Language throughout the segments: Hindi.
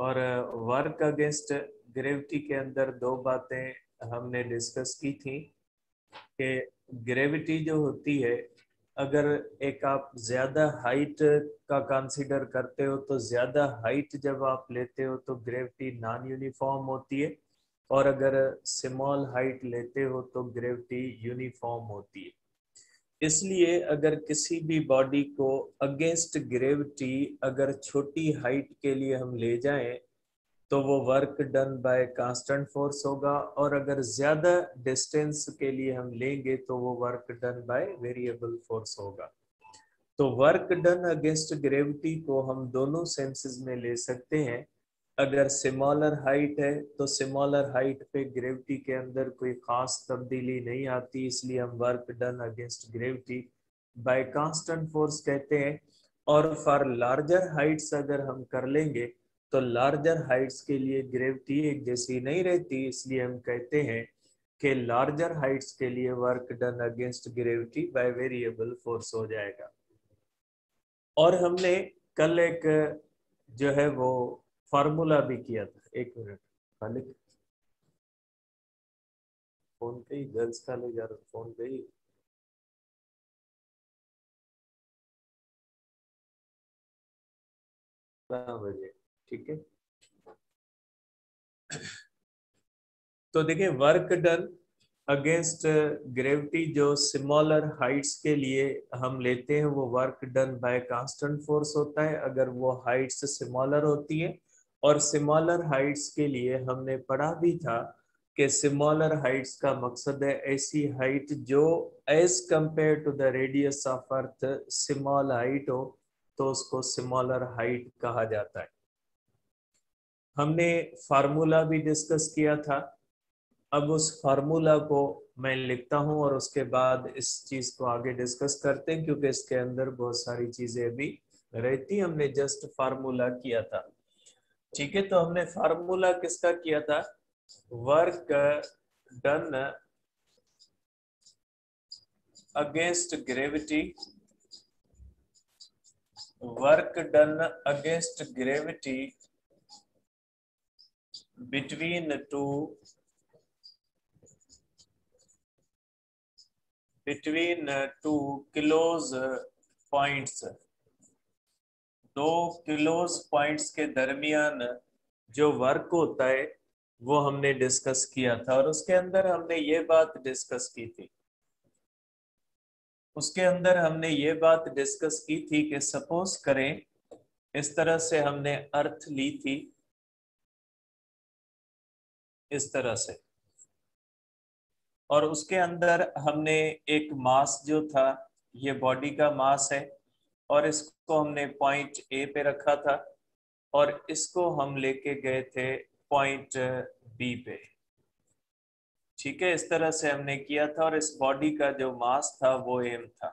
और वर्क अगेंस्ट ग्रेविटी के अंदर दो बातें हमने डिस्कस की थी कि ग्रेविटी जो होती है, अगर एक आप ज्यादा हाइट का कंसीडर करते हो तो ज्यादा हाइट जब आप लेते हो तो ग्रेविटी नॉन यूनिफॉर्म होती है, और अगर स्मॉल हाइट लेते हो तो ग्रेविटी यूनिफॉर्म होती है। इसलिए अगर किसी भी बॉडी को अगेंस्ट ग्रेविटी अगर छोटी हाइट के लिए हम ले जाएं तो वो work done by constant force होगा, और अगर ज्यादा डिस्टेंस के लिए हम लेंगे तो वो work done by variable force होगा। तो वर्क डन अगेंस्ट ग्रेविटी को हम दोनों सेंसेस में ले सकते हैं। अगर स्मॉलर हाइट है तो स्मॉलर हाइट पे ग्रेविटी के अंदर कोई खास तब्दीली नहीं आती, इसलिए हम work done against gravity bye constant force कहते हैं। और फॉर लार्जर हाइट्स अगर हम कर लेंगे तो लार्जर हाइट्स के लिए ग्रेविटी एक जैसी नहीं रहती, इसलिए हम कहते हैं कि लार्जर हाइट्स के लिए work done against gravity by variable force हो जाएगा। और हमने कल एक जो है वो फार्मूला भी किया था। एक मिनट खाली, फोन पे ही गर्ल्स कॉलेज यार, फोन पे ही 12 बजे, ठीक है। तो देखिए वर्क डन अगेंस्ट ग्रेविटी जो स्मॉलर हाइट्स के लिए हम लेते हैं वो work done by constant force होता है अगर वो हाइट्स स्मॉलर होती है। और स्मॉलर हाइट्स के लिए हमने पढ़ा भी था कि स्मॉलर हाइट्स का मकसद है ऐसी हाइट जो as compared to the radius of earth small height हो, तो उसको स्मॉलर हाइट कहा जाता है। हमने फार्मूला भी डिस्कस किया था। अब उस फार्मूला को मैं लिखता हूं और उसके बाद इस चीज को आगे डिस्कस करते हैं, क्योंकि इसके अंदर बहुत सारी चीजें भी रहती। हमने जस्ट फार्मूला किया था, ठीक है। तो हमने फार्मूला किसका किया था? Work done against gravity, work done against gravity between two close points, दो क्लोज पॉइंट्स के दरमियान जो वर्क होता है वो हमने डिस्कस किया था। और उसके अंदर हमने ये बात डिस्कस की थी, उसके अंदर हमने ये बात डिस्कस की थी कि सपोज करें इस तरह से हमने अर्थ ली थी, इस तरह से, और उसके अंदर हमने एक मास जो था, ये बॉडी का मास है, और इसको हमने पॉइंट ए पे रखा था और इसको हम लेके गए थे पॉइंट बी पे, ठीक है। इस तरह से हमने किया था और इस बॉडी का जो मास था वो एम था।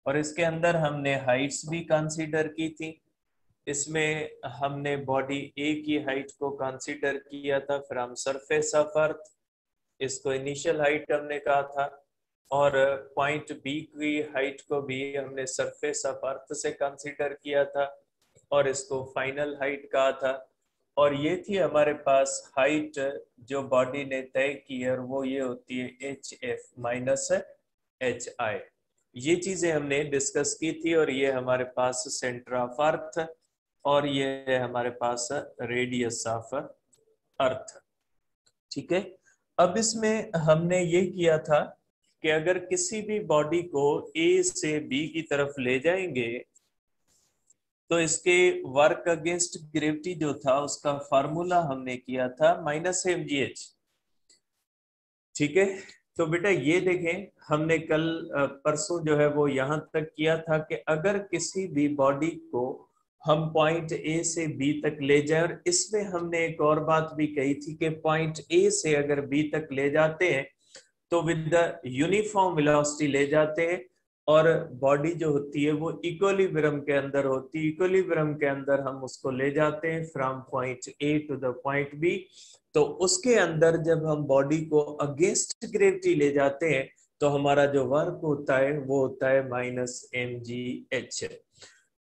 और इसके अंदर हमने हाइट्स भी कंसीडर की थी। इसमें हमने बॉडी ए की हाइट को कंसीडर किया था फ्रॉम सरफेस ऑफ अर्थ, इसको इनिशियल हाइट हमने कहा था। और पॉइंट बी की हाइट को भी हमने सरफेस ऑफ अर्थ से कंसीडर किया था और इसको फाइनल हाइट कहा था। और ये थी हमारे पास हाइट जो बॉडी ने तय की है, और वो ये होती है H F minus H I. ये चीजें हमने डिस्कस की थी, और ये हमारे पास सेंटर ऑफ अर्थ, और ये है हमारे पास रेडियस ऑफ अर्थ, ठीक है। अब इसमें हमने ये किया था कि अगर किसी भी बॉडी को ए से बी की तरफ ले जाएंगे तो इसके वर्क अगेंस्ट ग्रेविटी जो था उसका फार्मूला हमने किया था -mgh, ठीक है। तो बेटा ये देखें, हमने कल परसों जो है वो यहां तक किया था कि अगर किसी भी बॉडी को हम पॉइंट ए से बी तक ले जाए, और इसमें हमने एक और बात भी कही थी कि पॉइंट ए से अगर बी तक ले जाते हैं तो विद द यूनिफॉर्म वेलोसिटी ले जाते हैं, और बॉडी जो होती है वो इक्विलिब्रियम के अंदर होती है। इक्विलिब्रियम के अंदर हम उसको ले जाते हैं from point A to the point B. तो उसके अंदर जब हम बॉडी को अगेंस्ट ग्रेविटी ले जाते हैं तो हमारा जो वर्क होता है वो होता है -mgh।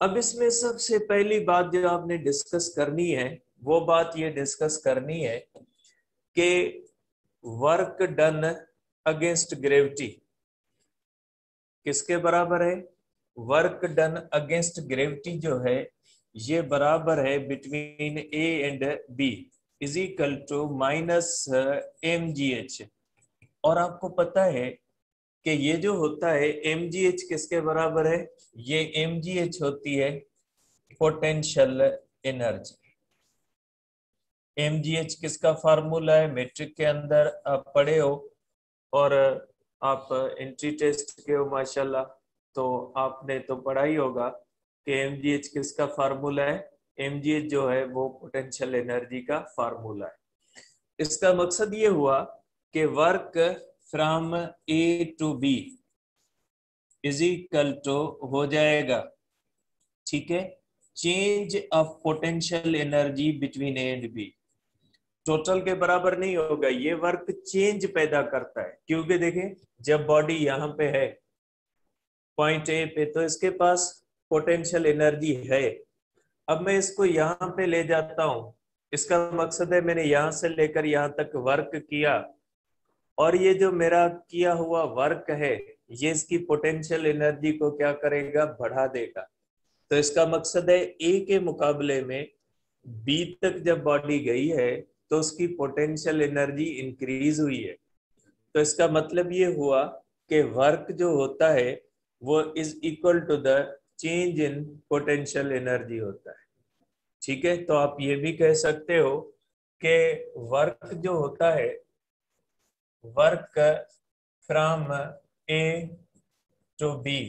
अब इसमें सबसे पहली बात जो आपने डिस्कस करनी है वो बात ये डिस्कस करनी है कि वर्क डन अगेंस्ट ग्रेविटी किसके बराबर है? वर्क डन अगेंस्ट ग्रेविटी जो है ये बराबर है between A and B is equal to minus mgh। और आपको पता है कि ये जो होता है mgh किसके बराबर है? ये mgh होती है पोटेंशियल एनर्जी। mgh किसका फार्मूला है? मैट्रिक के अंदर आप पढ़े हो और आप एंट्री टेस्ट के हो माशाल्लाह, तो आपने तो पढ़ा ही होगा कि mgh किसका फार्मूला है। mgh जो है वो पोटेंशियल एनर्जी का फार्मूला है। इसका मकसद ये हुआ कि work from A to B is equal to हो जाएगा, ठीक है, change of potential energy between A and B. Total के बराबर नहीं होगा, ये वर्क चेंज पैदा करता है। क्योंकि देखें जब बॉडी यहाँ पे है पॉइंट ए पे तो इसके पास पोटेंशियल एनर्जी है। अब मैं इसको यहाँ पे ले जाता हूँ, इसका मकसद है मैंने यहाँ से लेकर यहाँ तक वर्क किया और ये जो मेरा किया हुआ वर्क है ये इसकी पोटेंशियल एनर्जी को क्या करेगा? बढ़ा देगा। तो इसका मकसद है ए के मुकाबले में बी तक जब बॉडी गई है तो उसकी पोटेंशियल एनर्जी इंक्रीज हुई है। तो इसका मतलब ये हुआ कि वर्क जो होता है वो is equal to the change in potential energy होता है, ठीक है। तो आप ये भी कह सकते हो कि वर्क जो होता है, work from A to B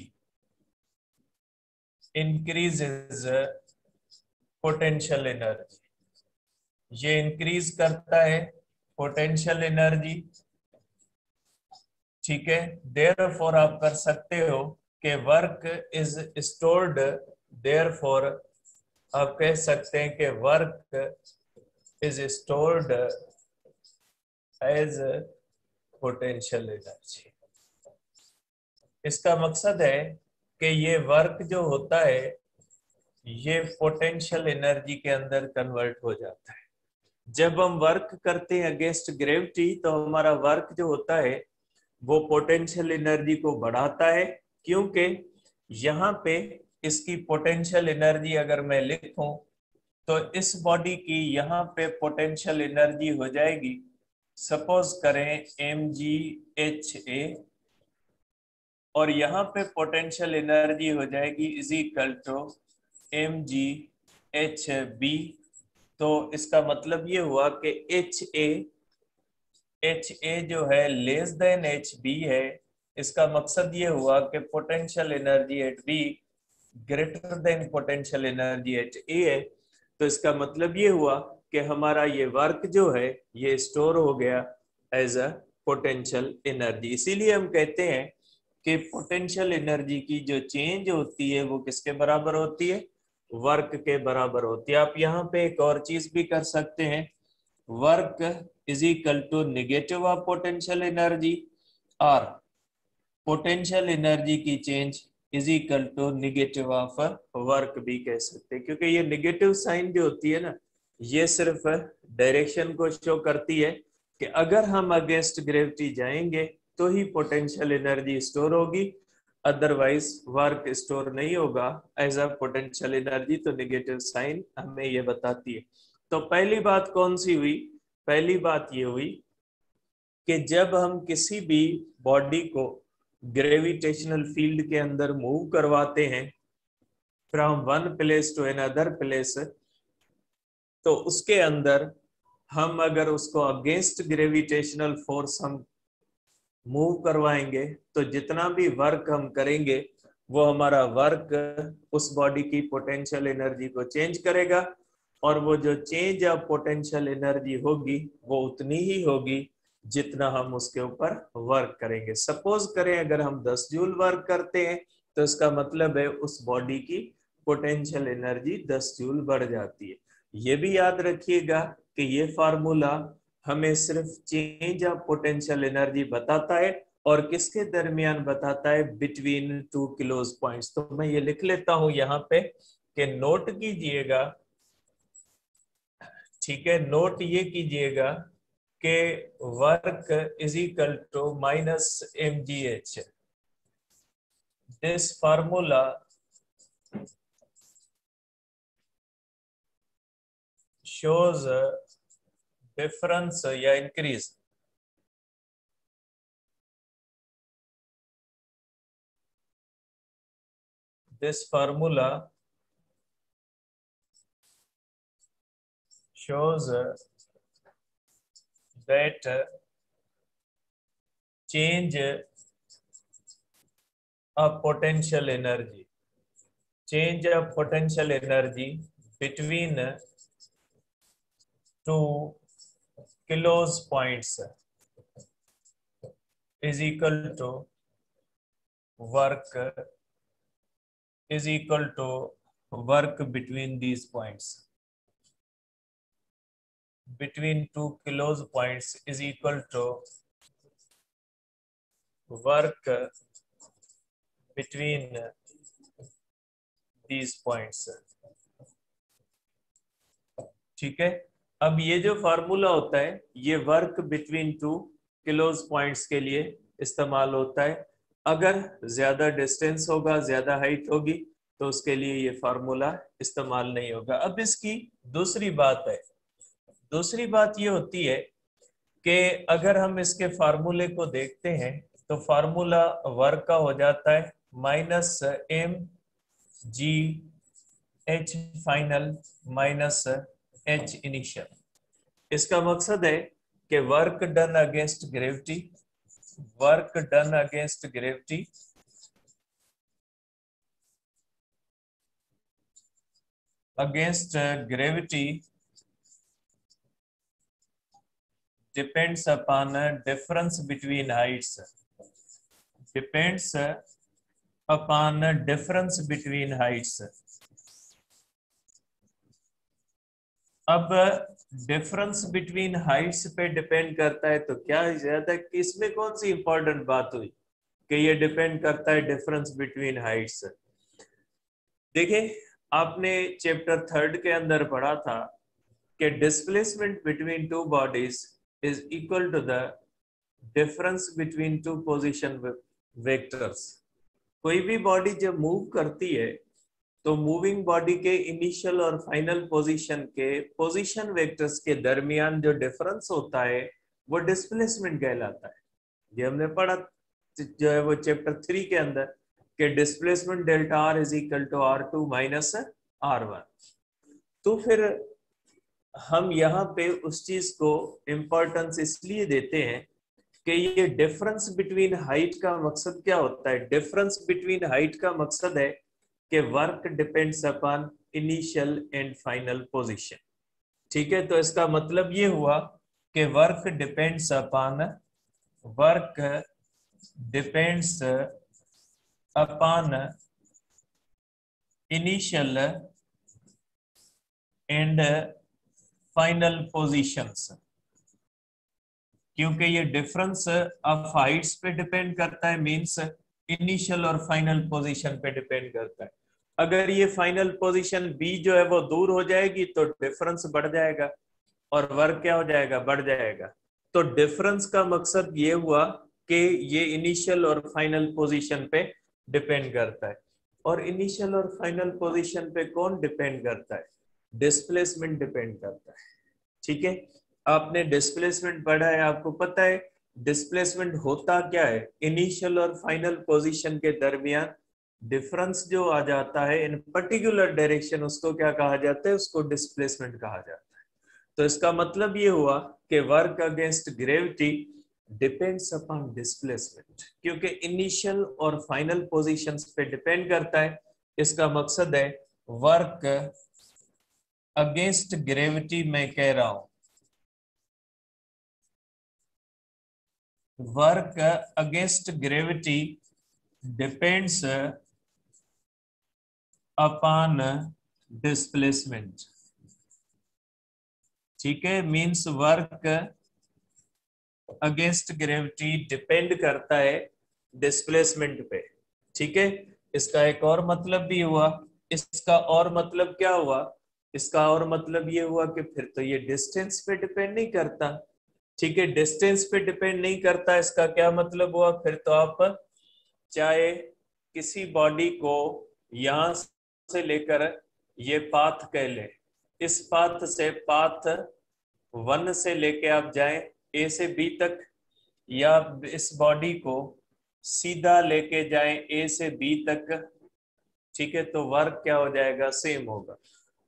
increases potential energy, ये इंक्रीज करता है पोटेंशियल एनर्जी, ठीक है। देयरफॉर आप कर सकते हो कि वर्क इज स्टोर्ड, देयरफॉर आप कह सकते हैं कि work is stored as potential energy. इसका मकसद है कि ये वर्क जो होता है ये पोटेंशियल एनर्जी के अंदर कन्वर्ट हो जाता है। जब हम वर्क करते हैं अगेंस्ट ग्रेविटी तो हमारा वर्क जो होता है वो पोटेंशियल एनर्जी को बढ़ाता है, क्योंकि यहाँ पे इसकी पोटेंशियल एनर्जी अगर मैं लिखूं तो इस बॉडी की यहाँ पे पोटेंशियल एनर्जी हो जाएगी, सपोज करें mgha, और यहाँ पे पोटेंशियल एनर्जी हो जाएगी इज इक्वल टू mgh_b। तो इसका मतलब ये हुआ कि HA जो है लेस देन HB है। इसका मकसद ये हुआ कि potential energy at B greater than potential energy at A है। तो इसका मतलब ये हुआ कि हमारा ये वर्क जो है ये स्टोर हो गया एज अ पोटेंशियल एनर्जी। इसीलिए हम कहते हैं कि पोटेंशियल एनर्जी की जो चेंज होती है वो किसके बराबर होती है? वर्क के बराबर होती है। आप यहाँ पे एक और चीज भी कर सकते हैं, work is equal to negative of potential energy, और पोटेंशियल एनर्जी की change is equal to negative of work भी कह सकते हैं। क्योंकि ये नेगेटिव साइन जो होती है ना ये सिर्फ डायरेक्शन को शो करती है कि अगर हम अगेंस्ट ग्रेविटी जाएंगे तो ही पोटेंशियल एनर्जी स्टोर होगी, अदरवाइज वर्क स्टोर नहीं होगा एज अ पोटेंशियल एनर्जी। तो नेगेटिव साइन हमें ये बताती है। तो पहली बात कौन सी हुई? पहली बात ये हुई कि जब हम किसी भी बॉडी को ग्रेविटेशनल फील्ड के अंदर मूव करवाते हैं from one place to another place, तो उसके अंदर हम अगर उसको अगेंस्ट ग्रेविटेशनल फोर्स हम मूव करवाएंगे तो जितना भी वर्क हम करेंगे वो हमारा वर्क उस बॉडी की पोटेंशियल एनर्जी को चेंज करेगा, और वो जो चेंज ऑफ पोटेंशियल एनर्जी होगी वो उतनी ही होगी जितना हम उसके ऊपर वर्क करेंगे। सपोज करें अगर हम 10 जूल वर्क करते हैं तो इसका मतलब है उस बॉडी की पोटेंशियल एनर्जी 10 जूल बढ़ जाती है। ये भी याद रखिएगा कि ये फार्मूला हमें सिर्फ चेंज ऑफ पोटेंशियल एनर्जी बताता है, और किसके दरमियान बताता है? Between two close points. तो मैं ये लिख लेता हूं यहाँ पे कि नोट कीजिएगा ठीक है, नोट ये कीजिएगा कि work is equal to minus mgh. This formula shows difference या increase. This formula shows that change of potential energy, between two kilos points is equal to work between these points. Between 2 kilos points is equal to work between these points. ठीक है, अब ये जो फार्मूला होता है ये वर्क बिटवीन 2 किलोज पॉइंट्स के लिए इस्तेमाल होता है। अगर ज्यादा डिस्टेंस होगा, ज्यादा हाइट होगी, तो उसके लिए ये फार्मूला इस्तेमाल नहीं होगा। अब इसकी दूसरी बात ये होती है कि अगर हम इसके फार्मूले को देखते हैं तो फार्मूला वर्क का हो जाता है minus mgh final minus h initial. इसका मकसद है कि work done against gravity depends upon difference between heights. अब डिफरेंस बिटवीन हाइट्स पे डिपेंड करता है, तो क्या ज्यादा किसमें कौन सी इंपॉर्टेंट बात हुई कि ये डिपेंड करता है डिफरेंस बिटवीन हाइट्स। देखिए, आपने चैप्टर 3 के अंदर पढ़ा था कि displacement between two bodies is equal to the difference between two position vectors. कोई भी बॉडी जब मूव करती है तो मूविंग बॉडी के इनिशियल और फाइनल पोजीशन के पोजीशन वेक्टर्स के दरमियान जो डिफरेंस होता है वो डिस्प्लेसमेंट कहलाता है। ये हमने पढ़ा जो है वो चैप्टर 3 के अंदर कि displacement delta R is equal to r2 minus r1। तो फिर हम यहाँ पे उस चीज को इम्पोर्टेंस इसलिए देते हैं कि ये डिफरेंस बिटवीन हाइट का मकसद क्या होता है। डिफरेंस बिटवीन हाइट का मकसद है कि work depends upon initial and final position. ठीक है, तो इसका मतलब ये हुआ कि work depends upon initial and final positions. क्योंकि ये डिफरेंस ऑफ हाइट्स पे डिपेंड करता है, मींस इनिशियल और फाइनल पोजीशन पे डिपेंड करता है। अगर ये फाइनल पोजीशन बी जो है वो दूर हो जाएगी तो डिफरेंस बढ़ जाएगा और वर्क क्या हो जाएगा, बढ़ जाएगा। तो डिफरेंस का मकसद ये हुआ कि ये इनिशियल और फाइनल पोजीशन पे डिपेंड करता है। और इनिशियल और फाइनल पोजीशन पे कौन डिपेंड करता है, डिस्प्लेसमेंट डिपेंड करता है। ठीक है, आपने डिस्प्लेसमेंट पढ़ा है, आपको पता है डिस्प्लेसमेंट होता क्या है। इनिशियल और फाइनल पोजीशन के दरमियान डिफरेंस जो आ जाता है इन पर्टिकुलर डायरेक्शन, उसको क्या कहा जाता है, उसको डिस्प्लेसमेंट कहा जाता है। तो इसका मतलब ये हुआ कि work against gravity depends upon displacement, क्योंकि इनिशियल और फाइनल पोजीशंस पे डिपेंड करता है। इसका मकसद है वर्क अगेंस्ट ग्रेविटी, मैं कह रहा हूं work against gravity depends upon displacement. ठीक है, means work against gravity depend करता है डिस्प्लेसमेंट पे। ठीक है, इसका एक और मतलब भी हुआ। इसका और मतलब क्या हुआ इसका और मतलब ये हुआ कि फिर तो ये डिस्टेंस पे डिपेंड नहीं करता। ठीक है, डिस्टेंस पे डिपेंड नहीं करता, इसका क्या मतलब हुआ, फिर तो आप चाहे किसी बॉडी को यहां से लेकर ये पाथ कह ले, इस पाथ से पाथ 1 से लेके आप जाएं ए से बी तक, या इस बॉडी को सीधा लेके जाएं ए से बी तक, ठीक है, तो वर्क क्या हो जाएगा, सेम होगा।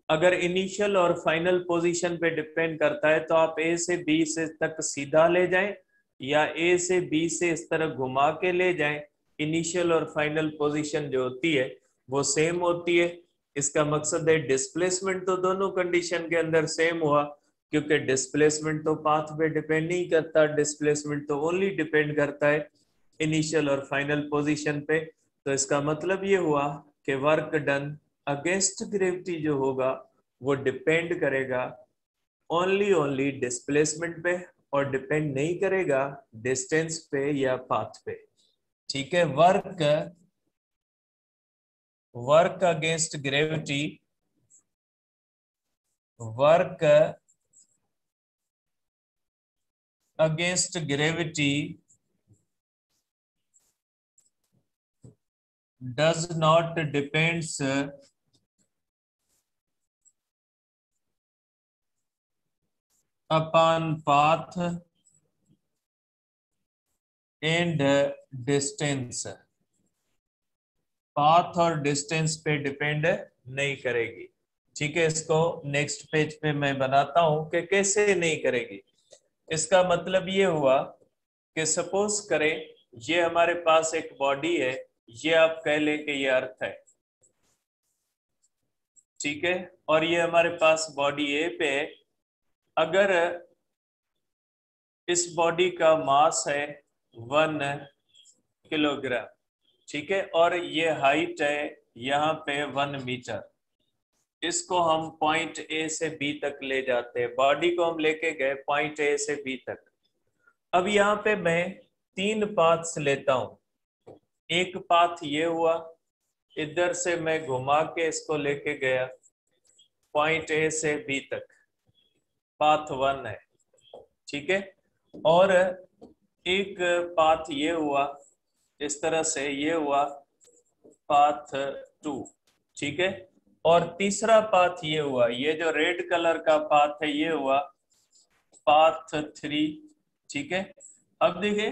अगर इनिशियल और फाइनल पोजीशन पे डिपेंड करता है तो आप ए से बी से तक सीधा ले जाएं या ए से बी से इस तरह घुमा के ले जाएं, इनिशियल और फाइनल पोजीशन जो होती है वो सेम होती है। इसका मकसद है डिस्प्लेसमेंट तो दोनों कंडीशन के अंदर सेम हुआ, क्योंकि डिस्प्लेसमेंट तो पाथ पे डिपेंड नहीं करता, डिस्प्लेसमेंट तो ओनली डिपेंड करता है इनिशियल और फाइनल पोजीशन पे। तो इसका मतलब ये हुआ कि वर्क डन अगेंस्ट ग्रेविटी जो होगा वो डिपेंड करेगा ओनली डिस्प्लेसमेंट पे और डिपेंड नहीं करेगा डिस्टेंस पे या पाथ पे। ठीक है, work against gravity, work against gravity does not depends upon path and distance, path और डिस्टेंस पे डिपेंड नहीं करेगी। ठीक है, इसको नेक्स्ट पेज पे मैं बनाता हूं कि कैसे नहीं करेगी। इसका मतलब ये हुआ कि सपोज करें ये हमारे पास एक बॉडी है, ये आप कह ले कि ये अर्थ है, ठीक है, और ये हमारे पास बॉडी ए पे है। अगर इस बॉडी का मास है 1 किलोग्राम, ठीक है, और ये हाइट है यहाँ पे 1 मीटर, इसको हम पॉइंट ए से बी तक ले जाते हैं, बॉडी को हम लेके गए पॉइंट ए से बी तक। अब यहाँ पे मैं 3 पाथ्स लेता हूं। एक पाथ ये हुआ, इधर से मैं घुमा के इसको लेके गया पॉइंट ए से बी तक, पाथ 1 है, ठीक है। और एक पाथ ये हुआ, इस तरह से ये हुआ पाथ 2, ठीक है। और तीसरा पाथ ये हुआ, ये जो रेड कलर का पाथ है ये हुआ पाथ 3, ठीक है। अब देखिए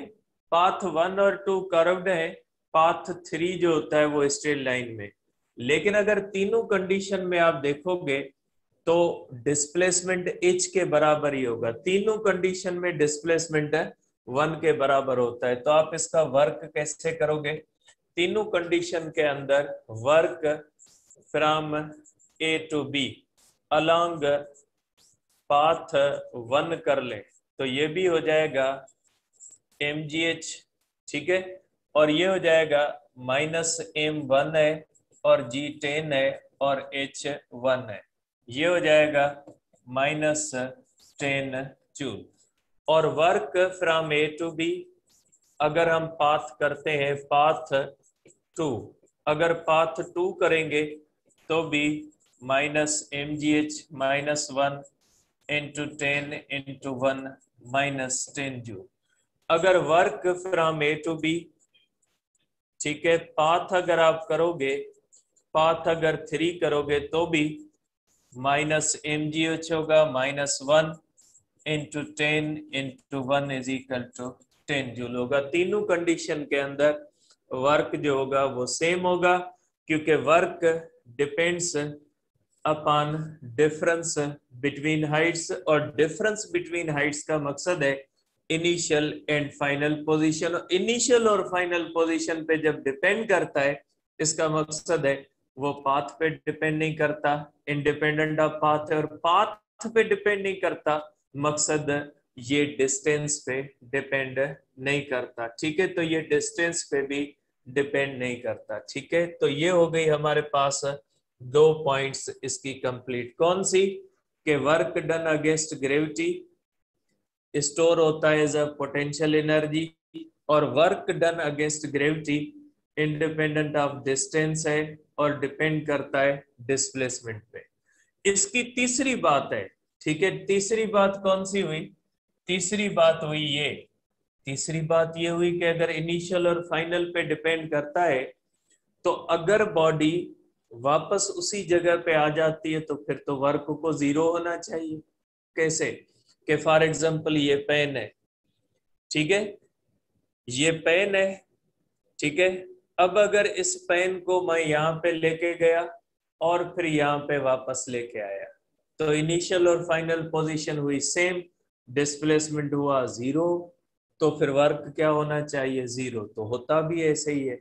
पाथ 1 और 2 कर्व्ड है, पाथ 3 जो होता है वो स्ट्रेट लाइन में। लेकिन अगर तीनों कंडीशन में आप देखोगे तो डिस्प्लेसमेंट h के बराबर ही होगा, तीनों कंडीशन में डिस्प्लेसमेंट 1 के बराबर होता है। तो आप इसका वर्क कैसे करोगे, तीनों कंडीशन के अंदर work from A to B along path 1 कर ले तो ये भी हो जाएगा mgh, ठीक है, और ये हो जाएगा -m1 है और g10 है और h1 है, ये हो जाएगा -10 जूल। और work from A to B अगर हम पाथ करते हैं पाथ 2, अगर पाथ 2 करेंगे तो भी -mgh -1 into 10 into 1 -10 जूल। अगर work from A to B, ठीक है, पाथ अगर आप करोगे, पाथ अगर 3 करोगे तो भी -mgh होगा -1 into 10 into 1 is equal to 10 joule होगा। तीनों कंडीशन के अंदर वर्क जो होगा वो सेम होगा, क्योंकि work depends upon difference between Heights, और डिफरेंस बिटवीन हाइट्स का मकसद है initial and final position. Initial और फाइनल पोजीशन पे जब डिपेंड करता है, इसका मकसद है वो पाथ पे डिपेंड नहीं करता, इंडिपेंडेंट ऑफ पाथ है, और पाथ पे डिपेंड नहीं करता, मकसद ये डिस्टेंस पे डिपेंड नहीं करता। ठीक है, तो ये डिस्टेंस पे भी डिपेंड नहीं करता। ठीक है, तो ये हो गई हमारे पास 2 पॉइंट्स इसकी कंप्लीट। कौन सी, के work done against gravity store होता है एज अ पोटेंशियल एनर्जी, और work done against gravity independent of distance है और डिपेंड करता है डिस्प्लेसमेंट पे। इसकी तीसरी बात है, ठीक है। तीसरी बात कौन सी हुई? तीसरी बात हुई ये, तीसरी बात ये हुई कि अगर इनिशियल और फाइनल पे डिपेंड करता है, तो अगर बॉडी वापस उसी जगह पे आ जाती है तो फिर तो वर्क को जीरो होना चाहिए। कैसे? कि फॉर एग्जांपल ये पेन है, ठीक है, ये पेन है, ठीक है। अब अगर इस पेन को मैं यहाँ पे लेके गया और फिर यहाँ पे वापस लेके आया, तो इनिशियल और फाइनल पोजीशन हुई सेम, डिस्प्लेसमेंट हुआ जीरो, तो फिर वर्क क्या होना चाहिए? जीरो। तो होता भी ऐसे ही है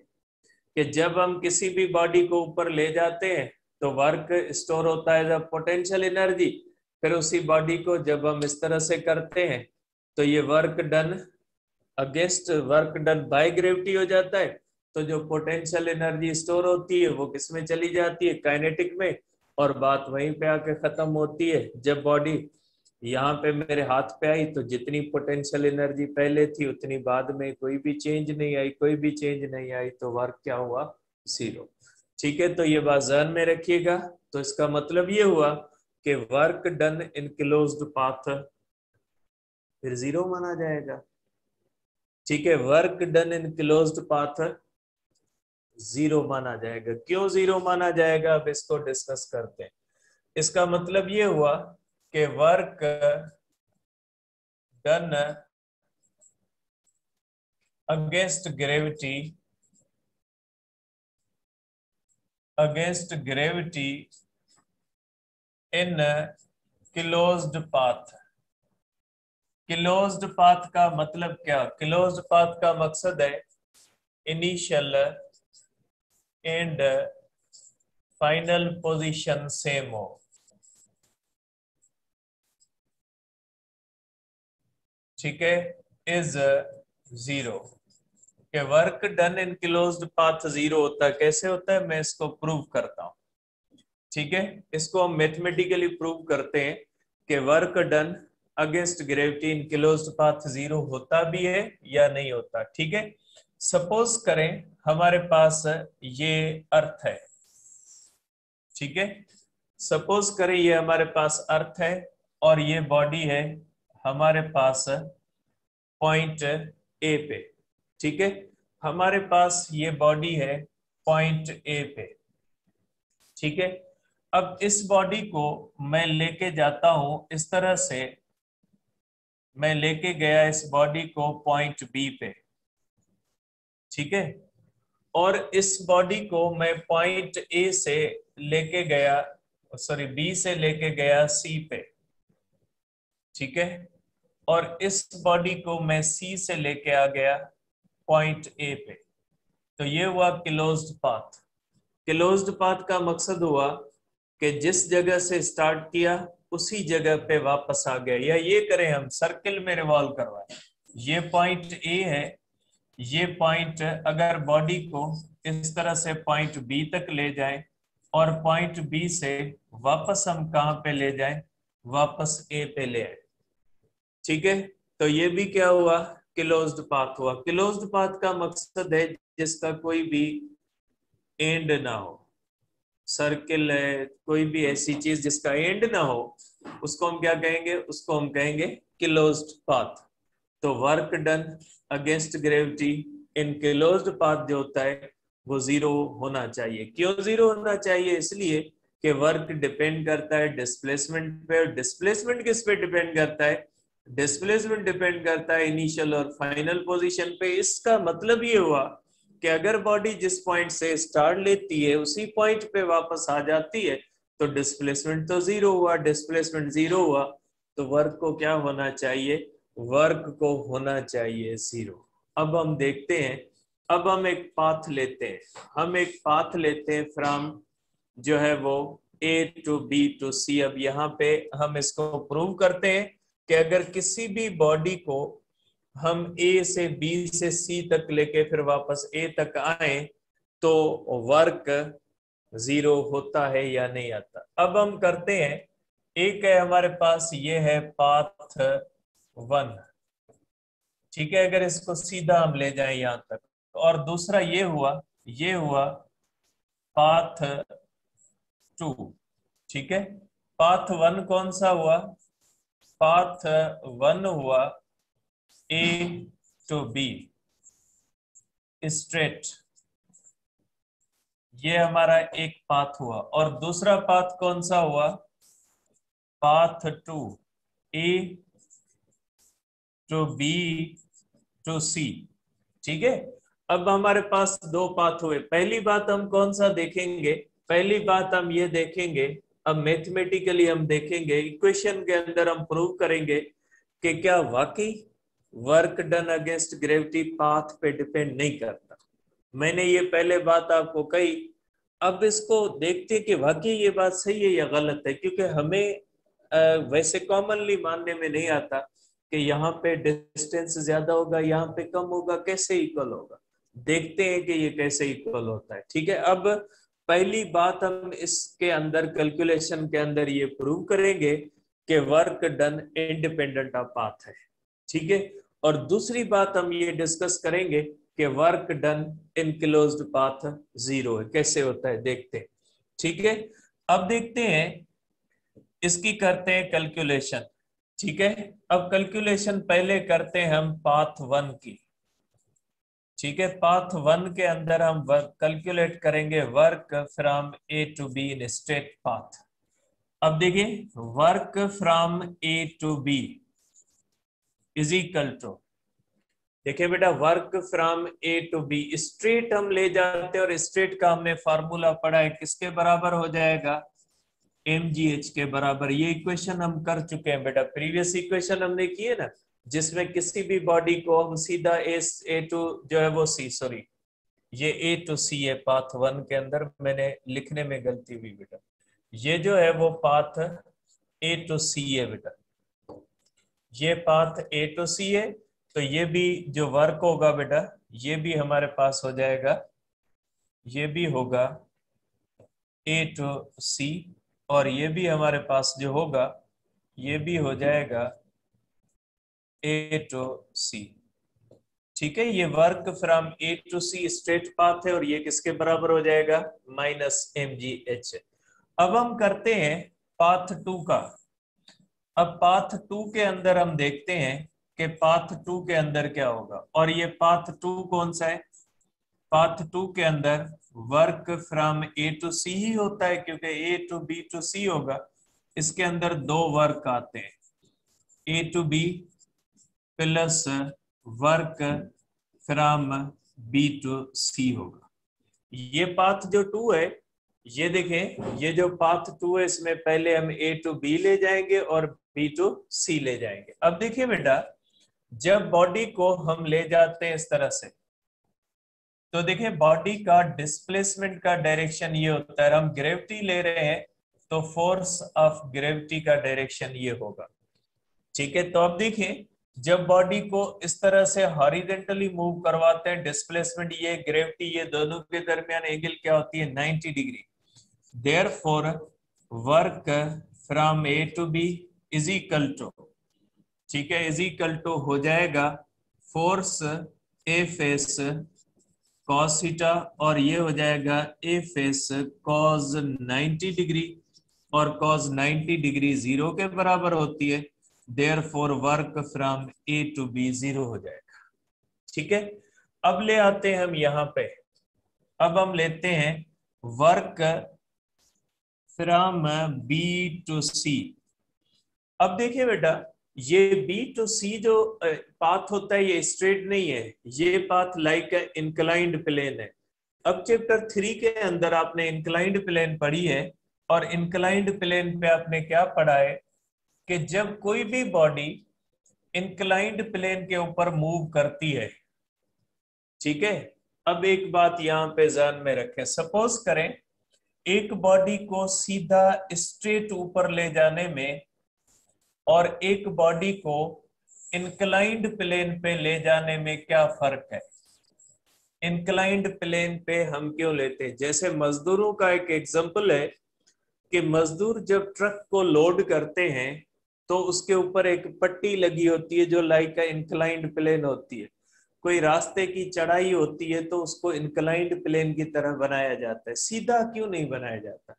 कि जब हम किसी भी बॉडी को ऊपर ले जाते हैं तो वर्क स्टोर होता है जब पोटेंशियल एनर्जी, फिर उसी बॉडी को जब हम इस तरह से करते हैं तो ये work done against work done by gravity हो जाता है। तो जो पोटेंशियल एनर्जी स्टोर होती है वो किस में चली जाती है? काइनेटिक में। और बात वहीं पे आके खत्म होती है। जब बॉडी यहाँ पे मेरे हाथ पे आई तो जितनी पोटेंशियल एनर्जी पहले थी उतनी बाद में, कोई भी चेंज नहीं आई, कोई भी चेंज नहीं आई, तो वर्क क्या हुआ? जीरो। ठीक है, तो ये बात ध्यान में रखिएगा। तो इसका मतलब ये हुआ कि work done in closed path फिर जीरो माना जाएगा। ठीक है, work done in closed path zero माना जाएगा। क्यों जीरो माना जाएगा, अब इसको डिस्कस करते हैं। इसका मतलब ये हुआ कि work done against gravity, against gravity in closed path. Closed path का मतलब क्या? क्लोज्ड पाथ का मकसद है initial and final position same हो। ठीक है, इज जीरो। कि work done in closed path zero होता है। कैसे होता है, मैं इसको प्रूव करता हूं। ठीक है, इसको हम मैथमेटिकली प्रूव करते हैं कि work done against gravity in closed path zero होता भी है या नहीं होता। ठीक है, सपोज करें हमारे पास ये अर्थ है, ठीक है, सपोज करें ये हमारे पास अर्थ है और ये बॉडी है हमारे पास पॉइंट ए पे। ठीक है, हमारे पास ये बॉडी है पॉइंट ए पे। ठीक है, अब इस बॉडी को मैं लेके जाता हूं इस तरह से, मैं लेके गया इस बॉडी को पॉइंट बी पे। ठीक है, और इस बॉडी को मैं पॉइंट ए से लेके गया, सॉरी बी से लेके गया सी पे। ठीक है, और इस बॉडी को मैं सी से लेके आ गया पॉइंट ए पे। तो ये हुआ क्लोज्ड पाथ। क्लोज्ड पाथ का मकसद हुआ कि जिस जगह से स्टार्ट किया उसी जगह पे वापस आ गया। या ये करें हम सर्किल में रिवॉल्व करवाएं, ये पॉइंट ए है, ये पॉइंट अगर बॉडी को इस तरह से पॉइंट बी तक ले जाएं और पॉइंट बी से वापस हम कहां पे ले जाएं? वापस ए पे ले आए। ठीक है, तो ये भी क्या हुआ? क्लोज्ड पाथ हुआ। क्लोज्ड पाथ का मकसद है जिसका कोई भी एंड ना हो। सर्किल है, कोई भी ऐसी चीज जिसका एंड ना हो, उसको हम क्या कहेंगे? उसको हम कहेंगे क्लोज्ड पाथ। तो work done against gravity in closed path जो होता है वो जीरो होना चाहिए। क्यों जीरो होना चाहिए? इसलिए कि वर्क डिपेंड करता है डिस्प्लेसमेंट पे, और डिस्प्लेसमेंट किस पे डिपेंड करता है? डिस्प्लेसमेंट डिपेंड करता है इनिशियल और फाइनल पोजीशन पे। इसका मतलब ये हुआ कि अगर बॉडी जिस पॉइंट से स्टार्ट लेती है उसी पॉइंट पे वापस आ जाती है तो डिस्प्लेसमेंट तो जीरो हुआ। डिस्प्लेसमेंट जीरो हुआ तो वर्क को क्या होना चाहिए? वर्क को होना चाहिए जीरो। अब हम देखते हैं, अब हम एक पाथ लेते हैं, हम एक पाथ लेते हैं फ्रॉम जो है वो ए टू बी टू सी। अब यहाँ पे हम इसको प्रूव करते हैं कि अगर किसी भी बॉडी को हम ए से बी से सी तक लेके फिर वापस ए तक आए तो वर्क जीरो होता है या नहीं आता। अब हम करते हैं, एक है हमारे पास ये है पाथ वन। ठीक है, अगर इसको सीधा हम ले जाएं यहां तक, और दूसरा ये हुआ, ये हुआ पाथ टू। ठीक है, पाथ 1 कौन सा हुआ? पाथ 1 हुआ ए टू बी स्ट्रेट, ये हमारा एक पाथ हुआ। और दूसरा पाथ कौन सा हुआ? Path 2 A to B to C. ठीक है, अब हमारे पास दो पाथ हुए। पहली बात हम कौन सा देखेंगे? पहली बात हम ये देखेंगे, अब मैथमेटिकली हम देखेंगे, इक्वेशन के अंदर हम प्रूव करेंगे कि क्या वाकई work done against gravity path पे डिपेंड नहीं करता। मैंने ये पहले बात आपको कही। अब इसको देखते कि वाकई ये बात सही है या गलत है, क्योंकि हमें वैसे कॉमनली मानने में नहीं आता कि यहाँ पे डिस्टेंस ज्यादा होगा, यहाँ पे कम होगा, कैसे इक्वल होगा। देखते हैं कि ये कैसे इक्वल होता है। ठीक है, अब पहली बात हम इसके अंदर कैलकुलेशन के अंदर ये प्रूव करेंगे कि work done independent of path है। ठीक है, और दूसरी बात हम ये डिस्कस करेंगे कि work done in closed path zero है। कैसे होता है देखते हैं। ठीक है, अब देखते हैं, इसकी करते हैं कैलकुलेशन। ठीक है, अब कैलकुलेशन पहले करते हैं हम पाथ 1 की। ठीक है, पाथ 1 के अंदर हम वर्क कैलकुलेट करेंगे, work from A to B in straight path. अब देखिए, work from A to B is equal to, देखिए बेटा, work from A to B straight हम ले जाते हैं, और स्ट्रेट का हमने फार्मूला पढ़ा है, किसके बराबर हो जाएगा? mgh के बराबर। ये इक्वेशन हम कर चुके हैं बेटा, प्रीवियस इक्वेशन हमने की है ना, जिसमें किसी भी बॉडी को हम सीधा ए टू जो है वो सी, सॉरी ये ए टू सी है पाथ 1 के अंदर, मैंने लिखने में गलती हुई बेटा। ये जो है वो पाथ ए टू सी है बेटा, ये पाथ ए टू सी है। तो ये भी जो वर्क होगा बेटा, ये भी हमारे पास हो जाएगा, ये भी होगा ए टू सी, और ये भी हमारे पास जो होगा ये भी हो जाएगा ए टू सी। ठीक है, ये work from A to C straight path है, और ये किसके बराबर हो जाएगा? Minus mgh। अब हम करते हैं पाथ 2 का। अब पाथ 2 के अंदर हम देखते हैं कि पाथ 2 के अंदर क्या होगा। और ये पाथ 2 कौन सा है? पाथ 2 के अंदर work from A to C ही होता है, क्योंकि A to B to C होगा। इसके अंदर दो वर्क आते हैं, A to B plus work from B to C होगा। ये पाथ जो 2 है, ये देखें, ये जो पाथ 2 है, इसमें पहले हम ए टू बी ले जाएंगे और बी टू सी ले जाएंगे। अब देखिए बेटा, जब बॉडी को हम ले जाते हैं इस तरह से, तो देखिए बॉडी का डिस्प्लेसमेंट का डायरेक्शन ये होता है। हम ग्रेविटी ले रहे हैं तो फोर्स ऑफ ग्रेविटी का डायरेक्शन ये होगा। ठीक है, तो अब देखिए, जब बॉडी को इस तरह से हॉरिजेंटली मूव करवाते हैं, डिस्प्लेसमेंट ये, ग्रेविटी ये, दोनों के दरमियान एंगल क्या होती है? 90 degree. Therefore work from A to B is equal to, ठीक है, इज इक्वल टू हो जाएगा force F S cos theta, और ये हो जाएगा ए फेस कॉस 90 डिग्री, और कॉस 90 डिग्री 0 के बराबर होती है। Therefore work from A to B 0 हो जाएगा। ठीक है, अब ले आते हैं हम यहाँ पे, अब हम लेते हैं वर्क फ्रॉम बी टू सी। अब देखिए बेटा, ये बी टू सी जो पाथ होता है, ये स्ट्रेट नहीं है, ये पाथ लाइक इंक्लाइंड प्लेन है। अब चैप्टर 3 के अंदर आपने इंक्लाइंड प्लेन पढ़ी है, और इंक्लाइंड प्लेन पे आपने क्या पढ़ा है कि जब कोई भी बॉडी इंक्लाइंड प्लेन के ऊपर मूव करती है, ठीक है, अब एक बात यहां पे ध्यान में रखें, सपोज करें एक बॉडी को सीधा स्ट्रेट ऊपर ले जाने में और एक बॉडी को इंक्लाइंड प्लेन पे ले जाने में क्या फर्क है? इंक्लाइंड प्लेन पे हम क्यों लेते हैं? जैसे मजदूरों का एक एग्जांपल है कि मजदूर जब ट्रक को लोड करते हैं तो उसके ऊपर एक पट्टी लगी होती है जो लाइक इंक्लाइंड प्लेन होती है। कोई रास्ते की चढ़ाई होती है तो उसको इंक्लाइंड प्लेन की तरह बनाया जाता है, सीधा क्यों नहीं बनाया जाता?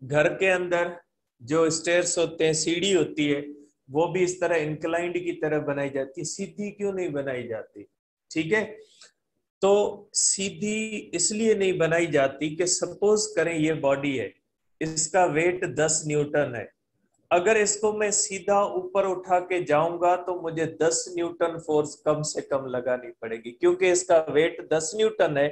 घर के अंदर जो स्टेयर्स होते हैं, सीढ़ी होती है, वो भी इस तरह इंक्लाइंड की तरह बनाई जाती है, सीधी क्यों नहीं बनाई जाती? ठीक है, तो सीधी इसलिए नहीं बनाई जाती कि सपोज करें ये बॉडी है, इसका वेट 10 न्यूटन है, अगर इसको मैं सीधा ऊपर उठा के जाऊंगा तो मुझे 10 न्यूटन फोर्स कम से कम लगानी पड़ेगी, क्योंकि इसका वेट 10 न्यूटन है।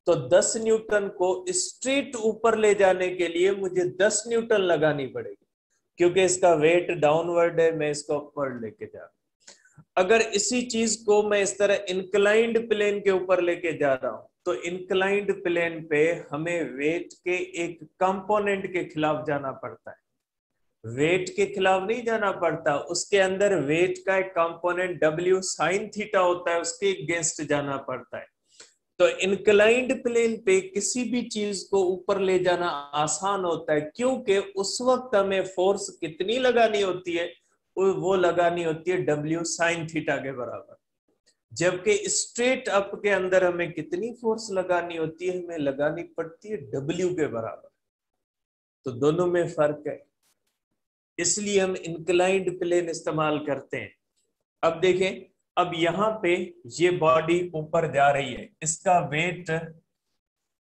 तो 10 न्यूटन को स्ट्रेट ऊपर ले जाने के लिए मुझे 10 न्यूटन लगानी पड़ेगी, क्योंकि इसका वेट डाउनवर्ड है, मैं इसको अपवर्ड लेके जा रहा हूं। अगर इसी चीज को मैं इस तरह इंक्लाइंड प्लेन के ऊपर लेके जा रहा हूं, तो इंक्लाइंड प्लेन पे हमें वेट के एक कंपोनेंट के खिलाफ जाना पड़ता है, वेट के खिलाफ नहीं जाना पड़ता, उसके अंदर वेट का एक कंपोनेंट W साइन थीटा होता है, उसके अगेंस्ट जाना पड़ता है। तो इंक्लाइंड प्लेन पे किसी भी चीज को ऊपर ले जाना आसान होता है, क्योंकि उस वक्त हमें फोर्स कितनी लगानी होती है, वो लगानी होती है W साइन थीटा के बराबर, जबकि स्ट्रेट अप के अंदर हमें कितनी फोर्स लगानी होती है, हमें लगानी पड़ती है W के बराबर। तो दोनों में फर्क है, इसलिए हम इंक्लाइंड प्लेन इस्तेमाल करते हैं। अब देखें, अब यहां पे ये बॉडी ऊपर जा रही है, इसका वेट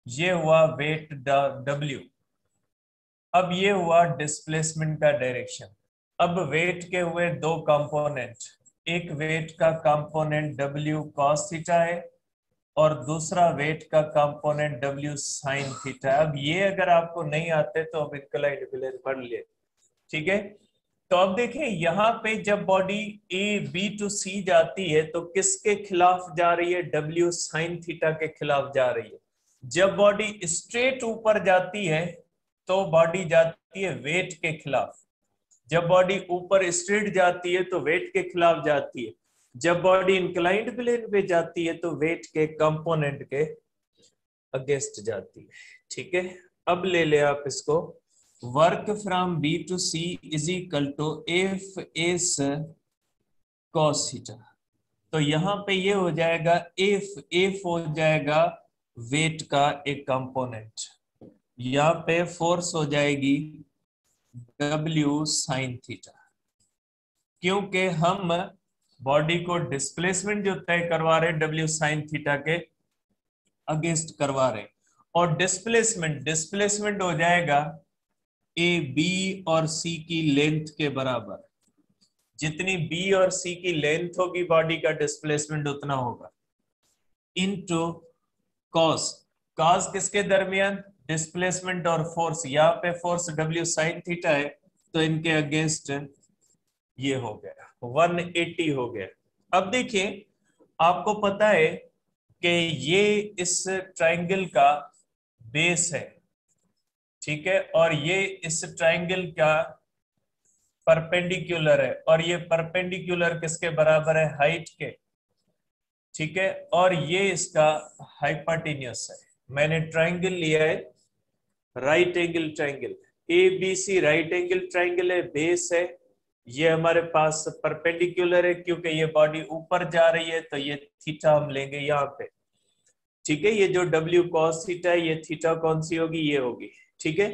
ये हुआ वेट W, अब ये हुआ डिस्प्लेसमेंट का डायरेक्शन। अब वेट के हुए दो कंपोनेंट, एक वेट का कंपोनेंट W cos थीटा है और दूसरा वेट का कंपोनेंट W sin थीटा है। अब ये अगर आपको नहीं आते तो अब इंक्लाइंड प्लेन पढ़ लिए, ठीक है। तो अब देखें, यहाँ पे जब बॉडी ए बी टू सी जाती है तो किसके खिलाफ जा रही है? W साइन थीटा के खिलाफ जा रही है। जब बॉडी स्ट्रेट ऊपर जाती है तो बॉडी जाती है वेट के खिलाफ, जब बॉडी ऊपर स्ट्रेट जाती है तो वेट के खिलाफ जाती है, जब बॉडी इंक्लाइंड प्लेन पे जाती है तो वेट के कंपोनेंट के अगेंस्ट जाती है, ठीक है। अब ले ले आप इसको, work from B to C is equal to F S cos theta. तो यहाँ पे ये हो जाएगा एफ हो जाएगा वेट का एक कंपोनेंट, यहाँ पे फोर्स हो जाएगी W साइन थीटा, क्योंकि हम बॉडी को डिस्प्लेसमेंट जो तय करवा रहे हैं W साइन थीटा के अगेंस्ट करवा रहे हैं, और डिस्प्लेसमेंट हो जाएगा ए बी और सी की लेंथ के बराबर। जितनी बी और सी की लेंथ होगी बॉडी का डिस्प्लेसमेंट उतना होगा, इनटू कॉस, कॉस किसके दरमियान? डिस्प्लेसमेंट और फोर्स, यहाँ पे फोर्स W साइन थीटा है तो इनके अगेंस्ट ये हो गया 180 हो गया। अब देखिए, आपको पता है कि ये इस ट्रायंगल का बेस है, ठीक है, और ये इस ट्रायंगल का परपेंडिकुलर है, और ये परपेंडिकुलर किसके बराबर है? हाइट के, ठीक है, और ये इसका हाइपोटेन्यूस है। मैंने ट्रायंगल लिया है right angle triangle, ABC right angle triangle है, बेस है, ये हमारे पास परपेंडिकुलर है, क्योंकि ये बॉडी ऊपर जा रही है तो ये थीटा हम लेंगे यहाँ पे, ठीक है। ये जो W cos थीटा है, ये थीटा कौन सी होगी? ये होगी, ठीक है।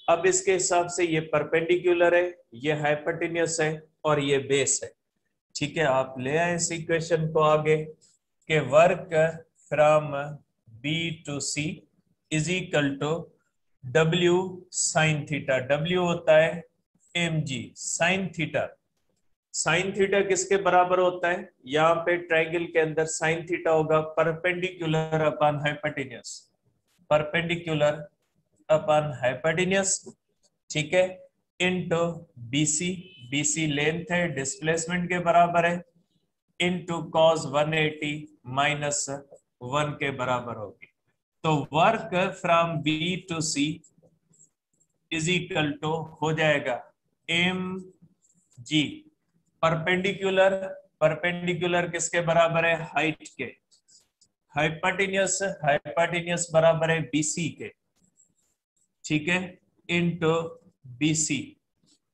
अब इसके हिसाब से ये परपेंडिकुलर है, ये हाइपोटेन्यूस है और ये बेस है, ठीक है। आप ले आए इस इक्वेशन को आगे कि work from B to C is equal to W sine theta, W होता है mg sine theta. Sine theta किसके बराबर होता है? यहाँ पे ट्रायंगल के अंदर साइन थीटा होगा perpendicular upon hypotenuse, perpendicular upon hypotenuse, ठीक है, इनटू BC, BC लेंथ है, डिस्प्लेसमेंट के बराबर है, इनटू कॉस 180 माइनस 1 के बराबर होगी। तो work from B to C is equal to हो जाएगा mg, परपेंडिकुलर, परपेंडिकुलर किसके बराबर है? हाइट के, हाइपोटेन्यूस, हाइपोटेन्यूस बराबर है BC के, ठीक है, इनटू BC,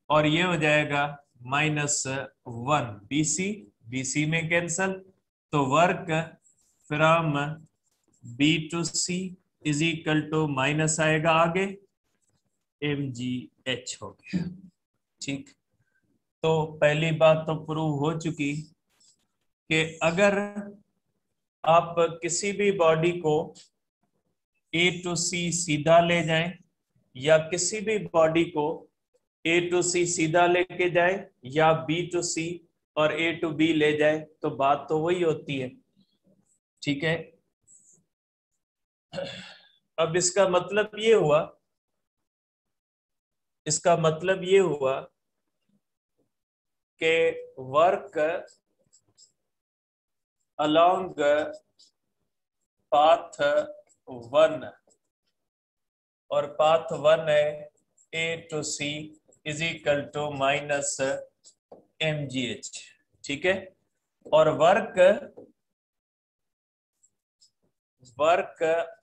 और ये हो जाएगा -1, BC BC में कैंसल, तो work from B to C is equal to minus आएगा आगे mgh हो गया। ठीक, तो पहली बात तो प्रूव हो चुकी कि अगर आप किसी भी बॉडी को ए टू सी सीधा ले जाएं या किसी भी बॉडी को ए टू सी सीधा लेके जाए या बी टू सी और ए टू बी ले जाए तो बात तो वही होती है। ठीक है, अब इसका मतलब ये हुआ कि वर्क अलोंग पाथ 1 और पाथ 1 है A to C is equal to minus mgh। ठीक है, और वर्क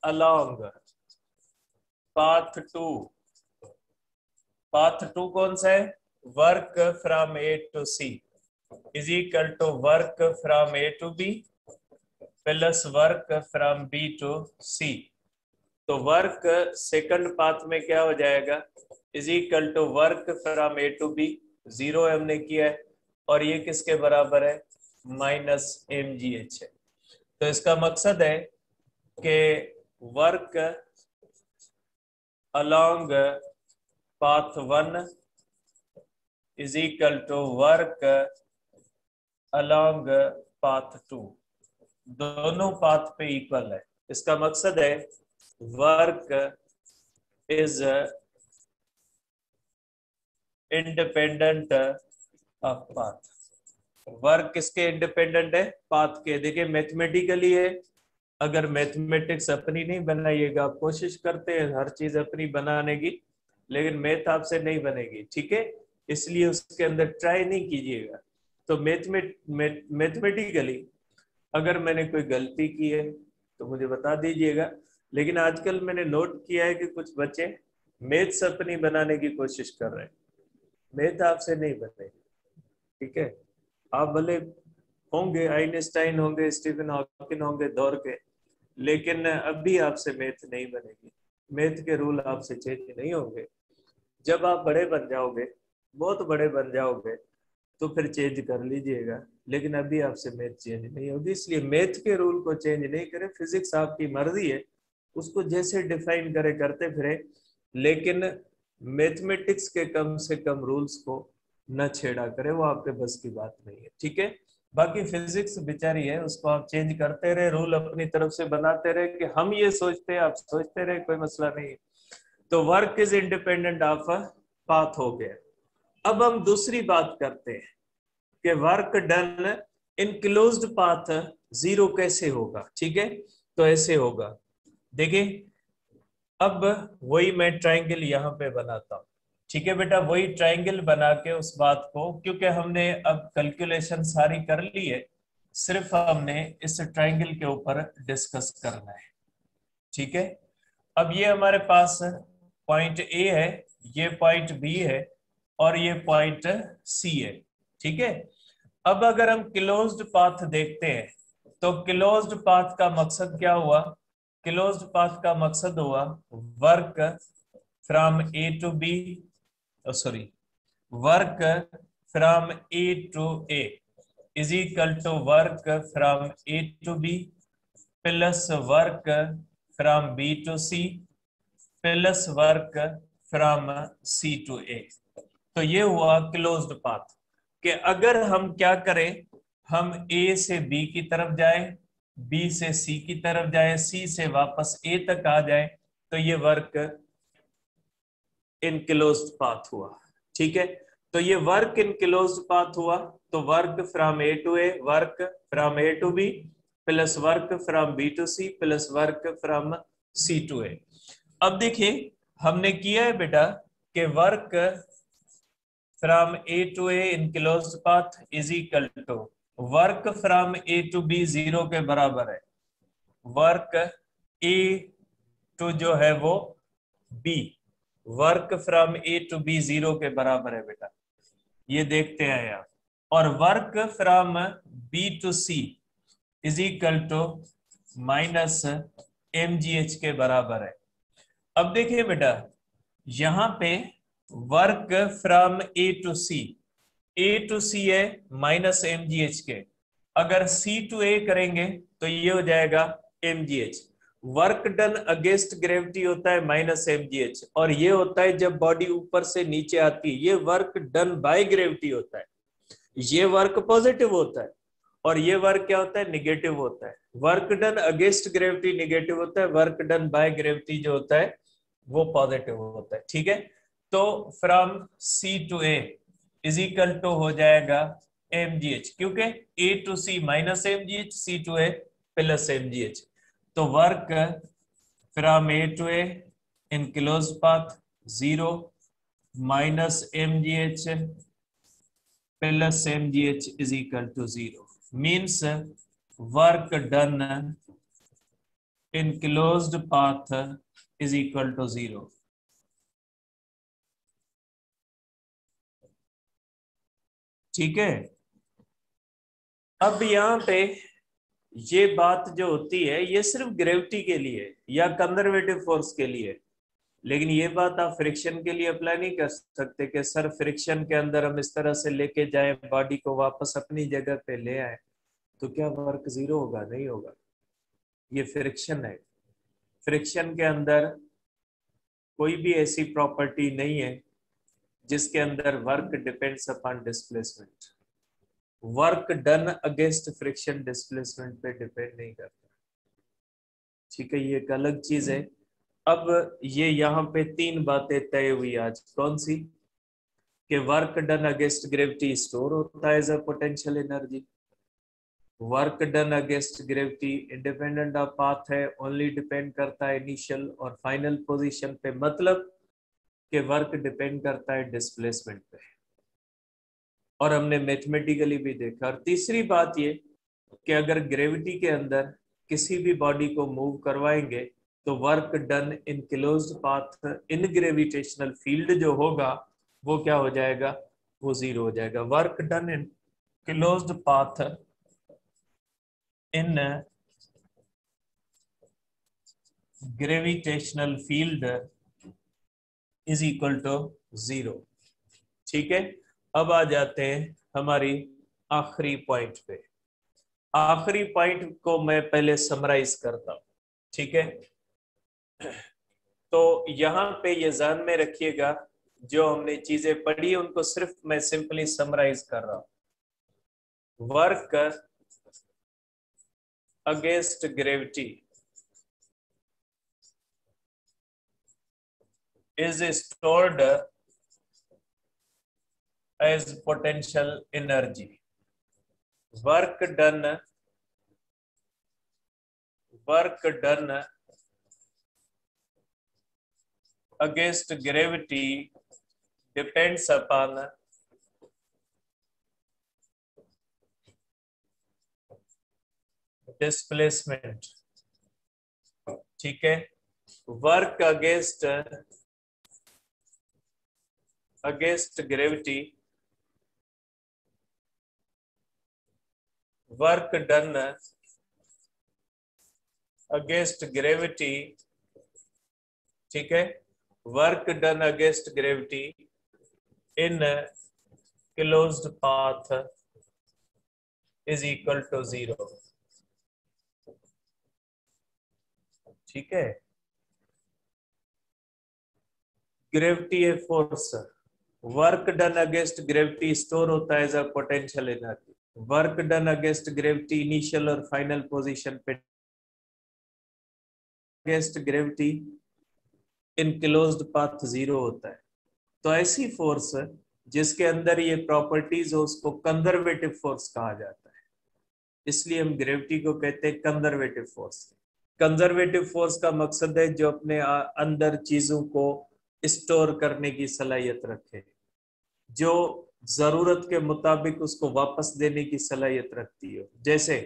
अलोंग पाथ 2 कौन सा है, work from A to C is equal to work from A to B plus work from B to C. तो वर्क सेकंड पाथ में क्या हो जाएगा, is equal to work from A to B, 0 हमने किया है, और ये किसके बराबर है, माइनस mgh है। तो इसका मकसद है कि work along path 1 is equal to work along path 2, दोनों पाथ पे इक्वल है। इसका मकसद है work is independent of path. Work किसके इंडिपेंडेंट है, पाथ के। देखिए मैथमेटिकली है, अगर मैथमेटिक्स अपनी नहीं बनाइएगा, आप कोशिश करते हैं हर चीज अपनी बनाने की, लेकिन मैथ आपसे नहीं बनेगी। ठीक है, इसलिए उसके अंदर ट्राई नहीं कीजिएगा। तो मैथमेटिकली अगर मैंने कोई गलती की है तो मुझे बता दीजिएगा, लेकिन आजकल मैंने नोट किया है कि कुछ बच्चे मैथ्स अपनी बनाने की कोशिश कर रहे हैं, मैथ आपसे नहीं बनेगी। ठीक है, आप भले होंगे आइंस्टाइन होंगे, स्टीफन हॉकिंग होंगे दौर के, लेकिन अभी आपसे मैथ नहीं बनेगी। मैथ के रूल आपसे चेंज नहीं होंगे। जब आप बड़े बन जाओगे, बहुत बड़े बन जाओगे, तो फिर चेंज कर लीजिएगा, लेकिन अभी आपसे मैथ चेंज नहीं होगी। इसलिए मैथ के रूल को चेंज नहीं करें, फिजिक्स आपकी मर्जी है, उसको जैसे डिफाइन करे करते फिरे, लेकिन मैथमेटिक्स के कम से कम रूल्स को न छेड़ा करे, वो आपके बस की बात नहीं है। ठीक है, बाकी फिजिक्स बेचारी है, उसको आप चेंज करते रहे, रूल अपनी तरफ से बनाते रहे कि हम ये सोचते हैं, आप सोचते रहे, कोई मसला नहीं है। तो work is independent of path हो गया। अब हम दूसरी बात करते हैं कि work done in closed path 0 कैसे होगा। ठीक है, तो ऐसे होगा, देखिए अब वही मैं ट्राइंगल यहां पे बनाता हूं। ठीक है बेटा, वही ट्राइंगल बना के उस बात को, क्योंकि हमने अब कैलकुलेशन सारी कर ली है, सिर्फ हमने इस ट्राइंगल के ऊपर डिस्कस करना है। ठीक है, अब ये हमारे पास पॉइंट ए है, ये पॉइंट बी है और ये पॉइंट सी है। ठीक है, अब अगर हम क्लोज्ड पाथ देखते हैं तो क्लोज्ड पाथ का मकसद क्या हुआ, क्लोज्ड पाथ का मकसद हुआ work from A to B, sorry, work from A to A is equal to work from A to B plus work from B to C plus work from C to A. तो ये हुआ क्लोज्ड पाथ कि अगर हम क्या करें, हम ए से बी की तरफ जाए, बी से सी की तरफ जाए, सी से वापस ए तक आ जाए, तो ये वर्क इन क्लोज्ड पाथ हुआ। ठीक है, तो ये वर्क इन क्लोज्ड पाथ हुआ, तो work from A to A, work from A to B plus work from B to C plus work from C to A. अब देखिए हमने किया है बेटा कि work from A to A in closed path is equal to work from A to B 0 के बराबर है, वर्क ए टू जो है वो B, work from A to B 0 के बराबर है बेटा, ये देखते हैं आप। और work from B to C is equal to minus mgh के बराबर है। अब देखिए बेटा, यहां पे work from A to C, A to C है -mgh के, अगर सी टू ए करेंगे तो ये हो जाएगा mgh। Work done against gravity होता है -mgh, और ये होता है जब बॉडी ऊपर से नीचे आती है, ये वर्क डन बाय ग्रेविटी होता है। ये वर्क पॉजिटिव होता है और ये वर्क क्या होता है, निगेटिव होता है। Work done against gravity negative होता है, वर्क डन बाय ग्रेविटी जो होता है वो पॉजिटिव होता है। ठीक है, तो from C to A is equal to हो जाएगा mgh, क्योंकि A to C -mgh, C to A +mgh। तो work from A to A in close path 0 -mgh +mgh is equal to 0, means work done in closed path is equal to 0। ठीक है, अब यहाँ पे ये बात जो होती है ये सिर्फ ग्रेविटी के लिए या कंजर्वेटिव फोर्स के लिए, लेकिन ये बात आप फ्रिक्शन के लिए अप्लाई नहीं कर सकते कि सर फ्रिक्शन के अंदर हम इस तरह से लेके जाएं बॉडी को वापस अपनी जगह पे ले आए तो क्या वर्क 0 होगा? नहीं होगा। ये फ्रिक्शन है, फ्रिक्शन के अंदर कोई भी ऐसी प्रॉपर्टी नहीं है जिसके अंदर work depends upon displacement. Work done against friction displacement पे डिपेंड नहीं करता। ठीक है, ये एक अलग चीज है। अब ये यहाँ पे 3 बातें तय हुई आज। कौन सी? कि work done against gravity store होता है as a potential energy. Work done against gravity independent of path है, ओनली डिपेंड करता है इनिशियल और फाइनल पोजीशन पे, मतलब कि वर्क डिपेंड करता है डिस्प्लेसमेंट पे, और हमने मैथमेटिकली भी देखा। और तीसरी बात ये कि अगर ग्रेविटी के अंदर किसी भी बॉडी को मूव करवाएंगे तो work done in closed path in gravitational field जो होगा वो क्या हो जाएगा? वो 0 हो जाएगा। Work done in closed path in gravitational field is equal to 0। ठीक है, अब आ जाते हैं हमारी आखिरी पॉइंट पे। आखिरी पॉइंट को मैं पहले समराइज करता हूं। ठीक है, तो यहां पे ये ध्यान में रखिएगा, जो हमने चीजें पढ़ी उनको सिर्फ मैं सिंपली समराइज कर रहा हूं। Work against gravity is stored as potential energy। work done against gravity depends upon displacement। ठीक है, work against gravity, work done against gravity, ठीक है, work done against gravity in closed path is equal to 0। ठीक है, ग्रेविटी है force, work done against gravity store होता है as a potential energy. Work done against gravity initial और फाइनल पोजीशन पे against gravity in closed path 0 होता है। तो ऐसी फोर्स जिसके अंदर ये प्रॉपर्टीज हो उसको कंजर्वेटिव फोर्स कहा जाता है। इसलिए हम ग्रेविटी को कहते हैं कंजर्वेटिव फोर्स। कंजर्वेटिव फोर्स का मकसद है जो अपने अंदर चीजों को स्टोर करने की सलाहियत रखे, जो जरूरत के मुताबिक उसको वापस देने की सलाहियत रखती है। जैसे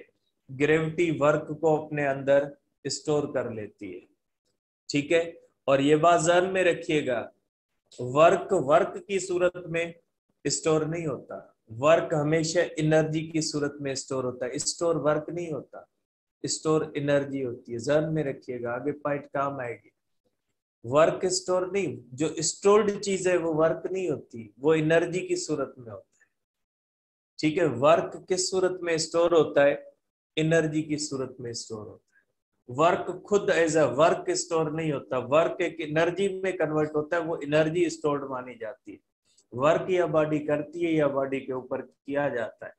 ग्रेविटी वर्क को अपने अंदर स्टोर कर लेती है। ठीक है, और ये बात ध्यान में रखिएगा, वर्क की सूरत में स्टोर नहीं होता, वर्क हमेशा एनर्जी की सूरत में स्टोर होता है। स्टोर वर्क नहीं होता, स्टोर एनर्जी होती है। ध्यान में रखिएगा, आगे पॉइंट काम आएगी। वर्क स्टोर नहीं, जो स्टोर्ड चीज है वो वर्क नहीं होती, वो एनर्जी की सूरत में होता है। ठीक है, वर्क किस सूरत में स्टोर होता है? एनर्जी की सूरत में स्टोर होता है। वर्क खुद एज अ वर्क स्टोर नहीं होता, वर्क एक एनर्जी में कन्वर्ट होता है, वो एनर्जी स्टोर्ड मानी जाती है। वर्क या बॉडी करती है या बॉडी के ऊपर किया जाता है।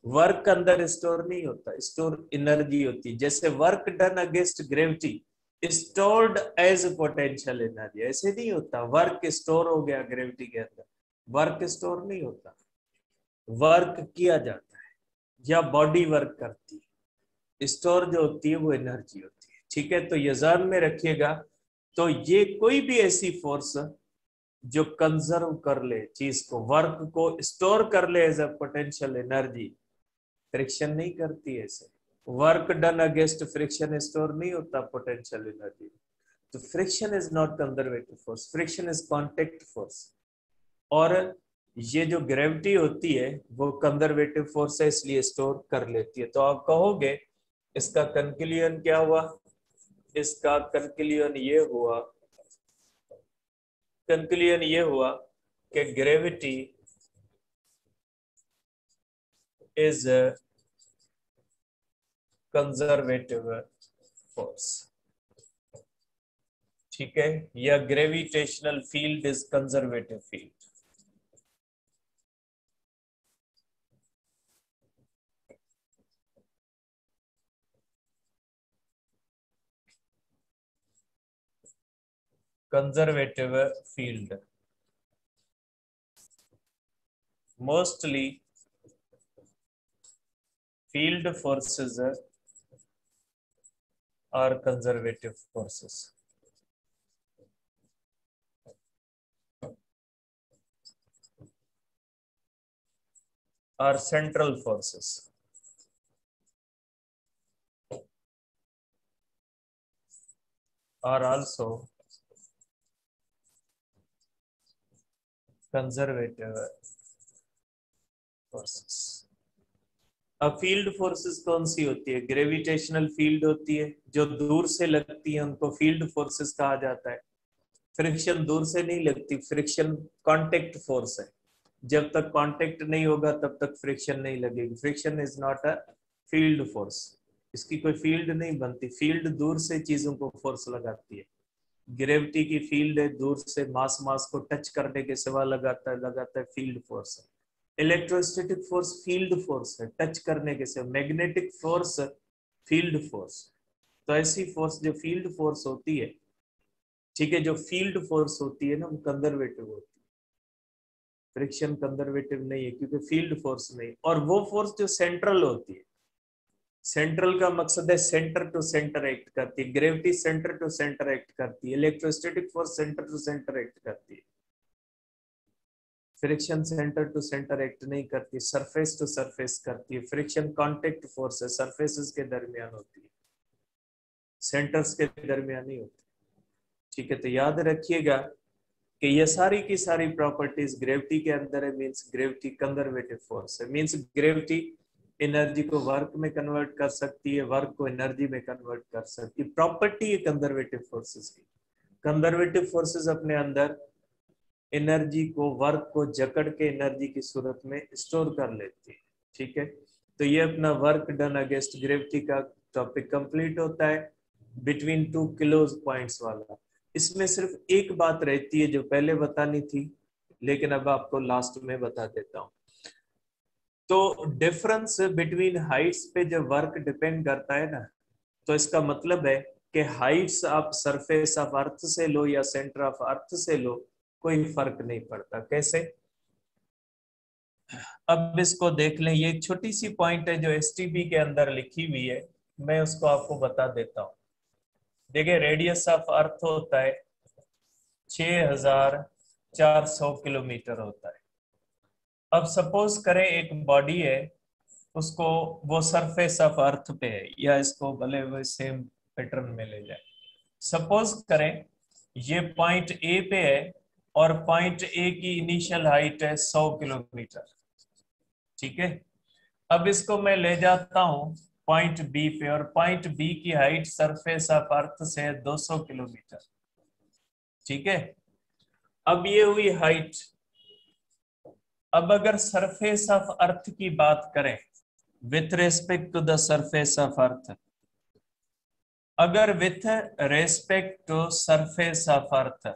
वर्क अंदर स्टोर नहीं होता, स्टोर एनर्जी होती है। जैसे work done against gravity stored as potential energy, ऐसे नहीं होता वर्क स्टोर हो गया ग्रेविटी के अंदर, वर्क स्टोर नहीं होता, वर्क किया जाता है या बॉडी वर्क करती है। स्टोर जो होती है वो एनर्जी होती है। ठीक है, तो ये ध्यान में रखिएगा। तो ये कोई भी ऐसी फोर्स जो कंजर्व कर ले चीज को, वर्क को स्टोर कर ले as a potential energy, friction नहीं करती है ऐसे। Work done against friction store नहीं होता पोटेंशियल एनर्जी। तो friction is not conservative force, friction is contact force. और ये जो ग्रेविटी होती है वो कंजर्वेटिव फोर्स है, इसलिए स्टोर कर लेती है। तो आप कहोगे इसका कंक्लूजन क्या हुआ? इसका कंक्लूजन ये हुआ, कंक्लूजन ये हुआ कि ग्रेविटी इज कंजर्वेटिव फोर्स। ठीक है, या gravitational field is conservative field. Conservative field mostly field forces are conservative forces. Are central forces. Are also conservative forces. अब फील्ड फोर्सेस कौन सी होती है? ग्रेविटेशनल फील्ड होती है, जो दूर से लगती है उनको फील्ड फोर्सेस कहा जाता है। फ्रिक्शन दूर से नहीं लगती, फ्रिक्शन कांटेक्ट फोर्स है। जब तक कांटेक्ट नहीं होगा तब तक फ्रिक्शन नहीं लगेगी। Friction is not a field force, इसकी कोई फील्ड नहीं बनती। फील्ड दूर से चीजों को फोर्स लगाती है। ग्रेविटी की फील्ड है, दूर से मास मास को टच करने के सिवा लगाता है फील्ड फोर्स है। इलेक्ट्रोस्टैटिक फोर्स फील्ड फोर्स है, टच करने के सिवा। Magnetic force field force. तो ऐसी फोर्स जो फील्ड फोर्स होती है, ठीक है, जो फील्ड फोर्स होती है ना वो कंजर्वेटिव होती है। फ्रिक्शन कंजर्वेटिव नहीं है क्योंकि फील्ड फोर्स नहीं। और वो फोर्स जो सेंट्रल होती है, सेंट्रल का मकसद है सेंटर टू सेंटर एक्ट करती है। Gravity centre to centre act करती है, electrostatic force centre to centre act करती है। Friction centre to centre act नहीं करती, सरफेस टू सरफेस करती है। फ्रिक्शन कांटेक्ट फोर्स है, सरफेसेस के दरमियान होती है, सेंटर्स के दरमियान नहीं होती। ठीक है, तो याद रखिएगा कि ये सारी की सारी प्रॉपर्टीज ग्रेविटी के अंदर है। मींस ग्रेविटी कंजर्वेटिव फोर्स है, मींस ग्रेविटी एनर्जी को वर्क में कन्वर्ट कर सकती है, वर्क को एनर्जी में कन्वर्ट कर सकती है। प्रॉपर्टी है कंजर्वेटिव फोर्सेस की। कंजर्वेटिव फोर्सेस अपने अंदर एनर्जी को, वर्क को जकड़ के एनर्जी की सूरत में स्टोर कर लेती है। ठीक है, तो ये अपना वर्क डन अगेंस्ट ग्रेविटी का टॉपिक कंप्लीट होता है, बिटवीन टू क्लोज पॉइंट्स वाला। इसमें सिर्फ एक बात रहती है जो पहले बतानी थी, लेकिन अब आपको लास्ट में बता देता हूं। तो डिफरेंस बिटवीन हाइट्स पे जब वर्क डिपेंड करता है ना, तो इसका मतलब है कि हाइट्स आप सरफेस ऑफ अर्थ से लो या सेंटर ऑफ अर्थ से लो, कोई फर्क नहीं पड़ता। कैसे? अब इसको देख लें, ये एक छोटी सी पॉइंट है जो एसटीबी के अंदर लिखी हुई है, मैं उसको आपको बता देता हूं। देखिए, रेडियस ऑफ अर्थ होता है 6400 किलोमीटर होता है। अब सपोज करें एक बॉडी है, उसको, वो सरफेस ऑफ अर्थ पे है, या इसको भले वो सेम पैटर्न में ले जाए। सपोज करें ये पॉइंट ए पे है और पॉइंट ए की इनिशियल हाइट है 100 किलोमीटर। ठीक है, अब इसको मैं ले जाता हूं पॉइंट बी पे, और पॉइंट बी की हाइट सरफेस ऑफ अर्थ से 200 किलोमीटर। ठीक है, अब ये हुई हाइट। अब अगर सरफेस ऑफ अर्थ की बात करें, with respect to the surface of earth, अगर with respect to surface of earth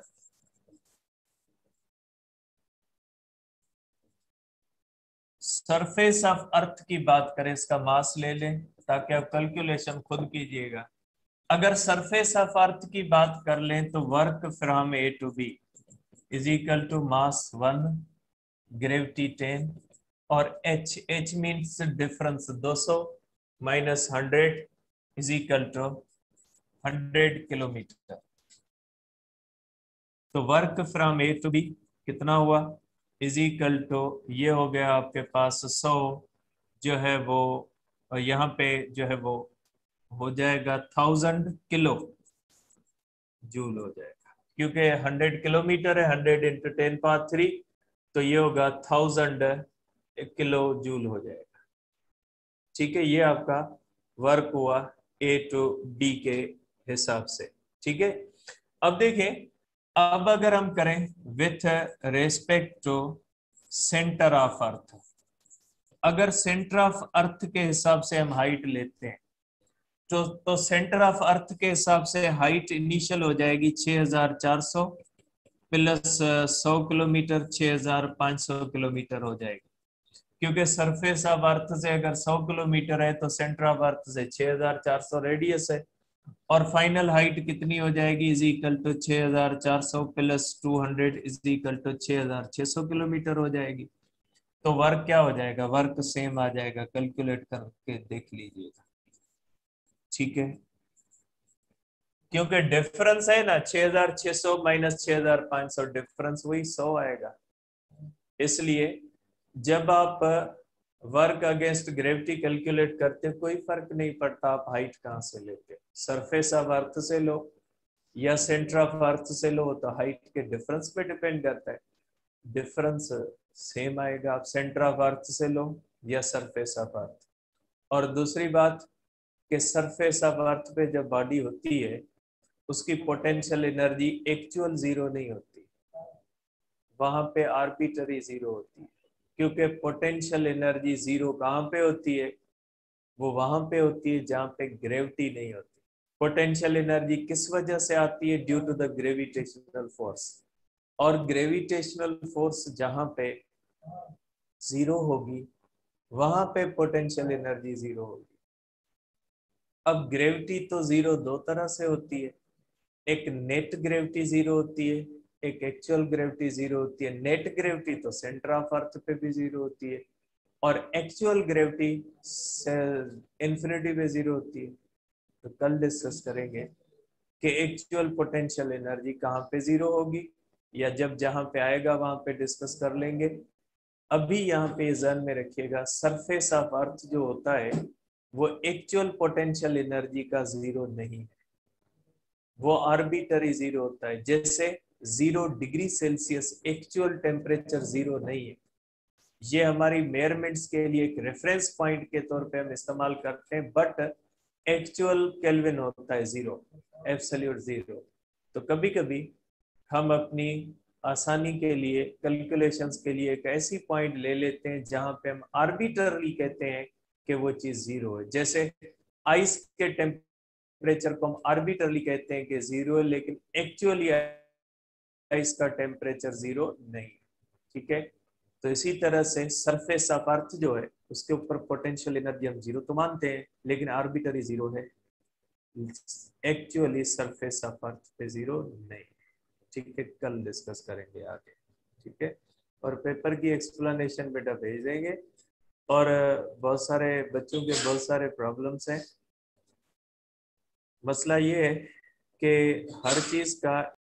surface of earth की बात करें, इसका मास ले लें ताकि आप कैलकुलेशन खुद कीजिएगा। अगर सरफेस ऑफ अर्थ की बात कर लें तो work from A to B is equal to mass 1, gravity 10, और H means difference 200 minus 100 is equal to 100 kilometre. तो work from A to B कितना हुआ, इज इक्वल टू, ये हो गया आपके पास 100 जो है वो, यहाँ पे जो है वो हो जाएगा 1000 किलो जूल हो जाएगा, क्योंकि 100 किलोमीटर है, 100 इंटू 10⁻3, तो ये होगा 1000 किलो जूल हो जाएगा। ठीक है, ये आपका वर्क हुआ ए टू बी के हिसाब से। ठीक है, अब देखें, अब अगर हम करें with respect to centre of earth, अगर सेंटर ऑफ अर्थ के हिसाब से हम हाइट लेते हैं तो सेंटर ऑफ अर्थ के हिसाब से हाइट इनिशियल हो जाएगी 6400 प्लस 100 किलोमीटर, 6500 किलोमीटर हो जाएगी, क्योंकि सरफेस ऑफ अर्थ से अगर 100 किलोमीटर है तो सेंटर ऑफ अर्थ से 6400 रेडियस है, और फाइनल हाइट कितनी हो जाएगी, is equal to 6400 plus 200 is equal to 6600 kilometre हो जाएगी। तो वर्क क्या हो जाएगा, वर्क सेम आ जाएगा, कैलकुलेट करके देख लीजिएगा। ठीक है, क्योंकि डिफरेंस है ना 6600 माइनस 6500, डिफरेंस वही 100 आएगा। इसलिए जब आप वर्क अगेंस्ट ग्रेविटी कैलकुलेट करते कोई फर्क नहीं पड़ता आप हाइट कहां से लेते, सरफेस ऑफ अर्थ से लो या सेंटर ऑफ अर्थ से लो, तो हाइट के डिफरेंस पे डिपेंड करता है, डिफरेंस सेम आएगा, आप सेंटर ऑफ अर्थ से लो या सरफेस ऑफ अर्थ। और दूसरी बात कि सरफेस ऑफ अर्थ पे जब बॉडी होती है उसकी पोटेंशियल एनर्जी एक्चुअल जीरो नहीं होती, वहां पे आर्बिट्ररी जीरो होती है, क्योंकि पोटेंशियल एनर्जी जीरो कहाँ पे होती है, वो वहां पे होती है जहां पे ग्रेविटी नहीं होती। पोटेंशियल एनर्जी किस वजह से आती है, due to the gravitational force, और ग्रेविटेशनल फोर्स जहां पे जीरो होगी वहां पे पोटेंशियल एनर्जी जीरो होगी। अब ग्रेविटी तो जीरो दो तरह से होती है, एक नेट ग्रेविटी जीरो होती है, एक एक्चुअल ग्रेविटी जीरो होती है। नेट ग्रेविटी तो सेंटर ऑफ अर्थ पे भी जीरो होती है, और एक्चुअल ग्रेविटी इंफिनिटी पे जीरो होती है। तो कल डिस्कस करेंगे कि एक्चुअल पोटेंशियल एनर्जी कहाँ पे जीरो होगी, या जब जहां पे आएगा वहां पे डिस्कस कर लेंगे। अभी यहाँ पे ध्यान में रखिएगा, सरफेस ऑफ अर्थ जो होता है वो एक्चुअल पोटेंशियल एनर्जी का जीरो नहीं है, वो आर्बिट्ररी जीरो होता है। जैसे 0 degree Celsius actual temperature zero नहीं है, ये हमारी मेजरमेंट्स के लिए एक रेफरेंस पॉइंट के तौर पे हम इस्तेमाल करते हैं, बट एक्चुअल केल्विन होता है जीरो, एब्सोल्यूट जीरो। तो कभी कभी हम अपनी आसानी के लिए कैलकुलेशंस के लिए एक ऐसी पॉइंट ले लेते हैं जहां पे हम आर्बिट्ररी कहते हैं कि वो चीज जीरो है। जैसे आइस के टेम्परेचर को हम आर्बिट्रली कहते हैं कि जीरो है, लेकिन एक्चुअली आइस का टेम्परेचर जीरो नहीं। ठीक है, तो इसी तरह से सरफेस ऑफ अर्थ जो है उसके ऊपर पोटेंशियल एनर्जी हम जीरो तो मानते हैं, लेकिन आर्बिट्ररी जीरो है, एक्चुअली सरफेस ऑफ अर्थ पे जीरो नहीं। ठीक है, कल डिस्कस करेंगे आगे। ठीक है, और पेपर की एक्सप्लेनेशन बेटा भेज देंगे, और बहुत सारे बच्चों के बहुत सारे प्रॉब्लम्स हैं। मसला ये है कि हर चीज का